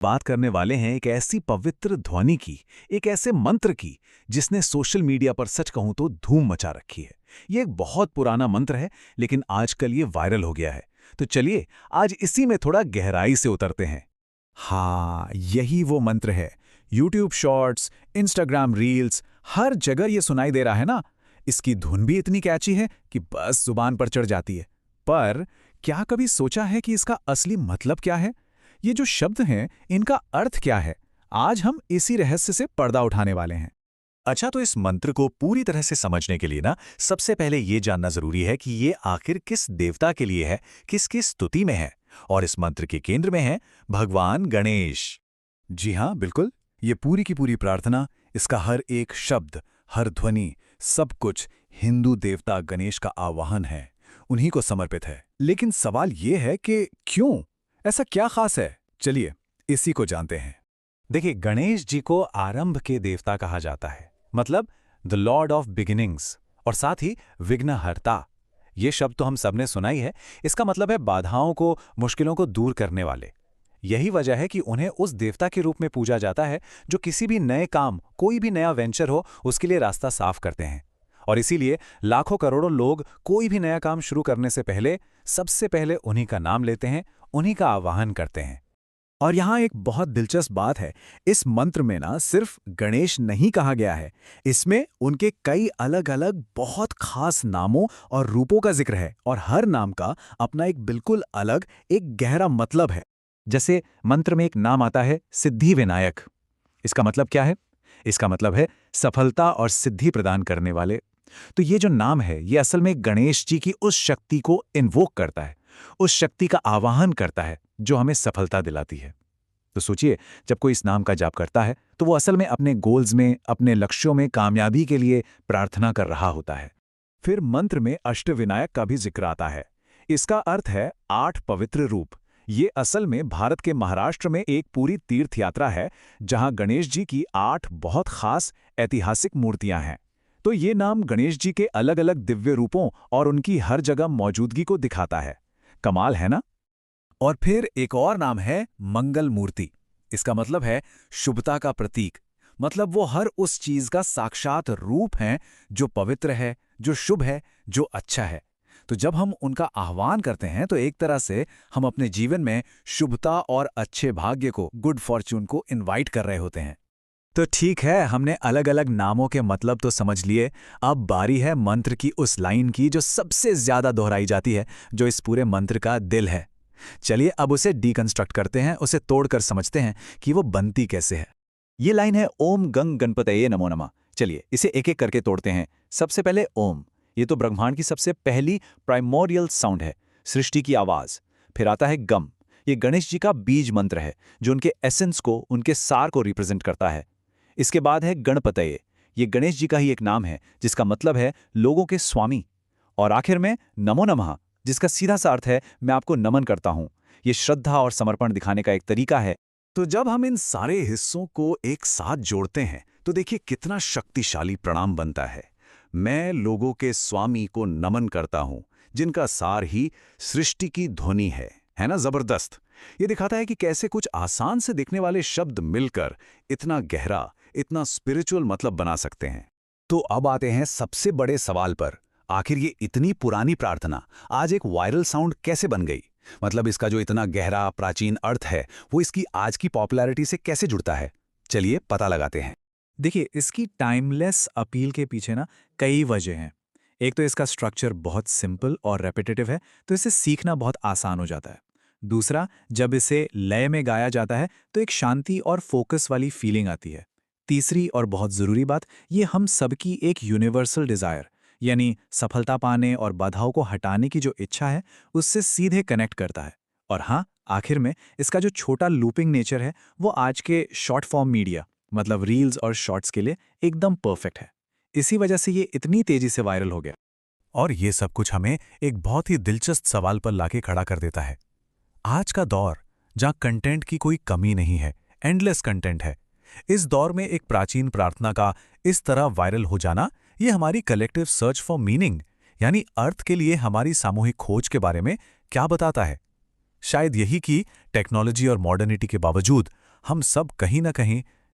बात करने वाले हैं एक ऐसी पवित्र ध्वनि की, एक ऐसे मंत्र की, जिसने सोशल मीडिया पर सच कहूं तो धूम मचा रखी है। ये एक बहुत पुराना मंत्र है, लेकिन आजकल ये वायरल हो गया है। तो चलिए, आज इसी में थोड़ा गहराई से उतरते हैं। हाँ, यही वो मंत्र है। यूट्यूब शॉर्ट्स, इंस्टाग्राम रील्स, हर जगह ये सुनाई दे रहा है ना। इसकी धुन भी इतनी कैची है कि बस जुबान पर चढ़ जाती है। पर क्या कभी सोचा है कि इसका असली मतलब क्या है? ये जो शब्द हैं, इनका अर्थ क्या है? आज हम इसी रहस्य से पर्दा उठाने वाले हैं। अच्छा, तो इस मंत्र को पूरी तरह से समझने के लिए ना सबसे पहले ये जानना जरूरी है कि ये आखिर किस देवता के लिए है, किसकी स्तुति में है। और इस मंत्र के केंद्र में है भगवान गणेश। जी हाँ, बिल्कुल। ये पूरी की पूरी प्रार्थना, इसका हर एक शब्द, हर ध्वनि, सब कुछ हिंदू देवता गणेश का आवाहन है, उन्हीं को समर्पित है। लेकिन सवाल ये है कि क्यों? ऐसा क्या खास है? चलिए, इसी को जानते हैं। देखिए, गणेश जी को आरंभ के देवता कहा जाता है, मतलब द लॉर्ड ऑफ बिगिनिंग्स, और साथ ही विघ्नहर्ता। ये शब्द तो हम सबने सुना ही है। इसका मतलब है बाधाओं को, मुश्किलों को दूर करने वाले। यही वजह है कि उन्हें उस देवता के रूप में पूजा जाता है जो किसी भी नए काम, कोई भी नया वेंचर हो, उसके लिए रास्ता साफ करते हैं। और इसीलिए लाखों करोड़ों लोग कोई भी नया काम शुरू करने से पहले सबसे पहले उन्हीं का नाम लेते हैं, उन्हीं का आवाहन करते हैं। और यहाँ एक बहुत दिलचस्प बात है। इस मंत्र में ना सिर्फ गणेश नहीं कहा गया है, इसमें उनके कई अलग अलग बहुत खास नामों और रूपों का जिक्र है, और हर नाम का अपना एक बिल्कुल अलग, एक गहरा मतलब है। जैसे मंत्र में एक नाम आता है सिद्धि विनायक। इसका मतलब क्या है? इसका मतलब है सफलता और सिद्धि प्रदान करने वाले। तो ये जो नाम है, ये असल में गणेश जी की उस शक्ति को इन्वोक करता है, उस शक्ति का आवाहन करता है जो हमें सफलता दिलाती है। तो सोचिए, जब कोई इस नाम का जाप करता है तो वो असल में अपने गोल्स में, अपने लक्ष्यों में कामयाबी के लिए प्रार्थना कर रहा होता है। फिर मंत्र में अष्टविनायक का भी जिक्र आता है। इसका अर्थ है 8 पवित्र रूप। ये असल में भारत के महाराष्ट्र में एक पूरी तीर्थ यात्रा है, जहां गणेश जी की 8 बहुत खास ऐतिहासिक मूर्तियां हैं। तो ये नाम गणेश जी के अलग अलग दिव्य रूपों और उनकी हर जगह मौजूदगी को दिखाता है। कमाल है ना? और फिर एक और नाम है मंगल मूर्ति। इसका मतलब है शुभता का प्रतीक। मतलब वो हर उस चीज का साक्षात रूप है जो पवित्र है, जो शुभ है, जो अच्छा है। तो जब हम उनका आह्वान करते हैं तो एक तरह से हम अपने जीवन में शुभता और अच्छे भाग्य को, गुड फॉर्च्यून को इनवाइट कर रहे होते हैं। तो ठीक है, हमने अलग अलग नामों के मतलब तो समझ लिए। अब बारी है मंत्र की उस लाइन की जो सबसे ज्यादा दोहराई जाती है, जो इस पूरे मंत्र का दिल है। चलिए अब उसे डीकंस्ट्रक्ट करते हैं, उसे तोड़कर समझते हैं कि वो बनती कैसे है। ये लाइन है ओम गंग गणपतये नमो नमः। चलिए इसे एक एक करके तोड़ते हैं। सबसे पहले ओम। ये तो ब्रह्मांड की सबसे पहली प्राइमोरियल साउंड है, सृष्टि की आवाज। फिर आता है गम। ये गणेश जी का बीज मंत्र है, जो उनके एसेंस को, उनके सार को रिप्रेजेंट करता है। इसके बाद है गणपतये। ये गणेश जी का ही एक नाम है, जिसका मतलब है लोगों के स्वामी। और आखिर में नमो नमः, जिसका सीधा सा अर्थ है मैं आपको नमन करता हूं। ये श्रद्धा और समर्पण दिखाने का एक तरीका है। तो जब हम इन सारे हिस्सों को एक साथ जोड़ते हैं तो देखिए कितना शक्तिशाली प्रणाम बनता है। मैं लोगों के स्वामी को नमन करता हूं, जिनका सार ही सृष्टि की ध्वनि है ना? जबरदस्त। ये दिखाता है कि कैसे कुछ आसान से दिखने वाले शब्द मिलकर इतना गहरा, इतना स्पिरिचुअल मतलब बना सकते हैं। तो अब आते हैं सबसे बड़े सवाल पर। आखिर ये इतनी पुरानी प्रार्थना आज एक वायरल साउंड कैसे बन गई? मतलब इसका जो इतना गहरा प्राचीन अर्थ है, वो इसकी आज की पॉपुलैरिटी से कैसे जुड़ता है? चलिए पता लगाते हैं। देखिए, इसकी टाइमलेस अपील के पीछे ना कई वजह हैं। एक तो इसका स्ट्रक्चर बहुत सिंपल और रेपिटेटिव है, तो इसे सीखना बहुत आसान हो जाता है। दूसरा, जब इसे लय में गाया जाता है तो एक शांति और फोकस वाली फीलिंग आती है। तीसरी और बहुत ज़रूरी बात, ये हम सबकी एक यूनिवर्सल डिज़ायर, यानी सफलता पाने और बाधाओं को हटाने की जो इच्छा है, उससे सीधे कनेक्ट करता है। और हाँ, आखिर में इसका जो छोटा लूपिंग नेचर है, वो आज के शॉर्ट फॉर्म मीडिया, मतलब रील्स और शॉर्ट्स के लिए एकदम परफेक्ट है। इसी वजह से ये इतनी तेजी से वायरल हो गया। और ये सब कुछ हमें एक बहुत ही दिलचस्प सवाल पर लाके खड़ा कर देता है। आज का दौर, जहाँ कंटेंट की कोई कमी नहीं है, एंडलेस कंटेंट है, इस दौर में एक प्राचीन प्रार्थना का इस तरह वायरल हो जाना, ये हमारी कलेक्टिव सर्च फॉर मीनिंग, यानी अर्थ के लिए हमारी सामूहिक खोज के बारे में क्या बताता है? शायद यही कि टेक्नोलॉजी और मॉडर्निटी के बावजूद हम सब कहीं ना कहीं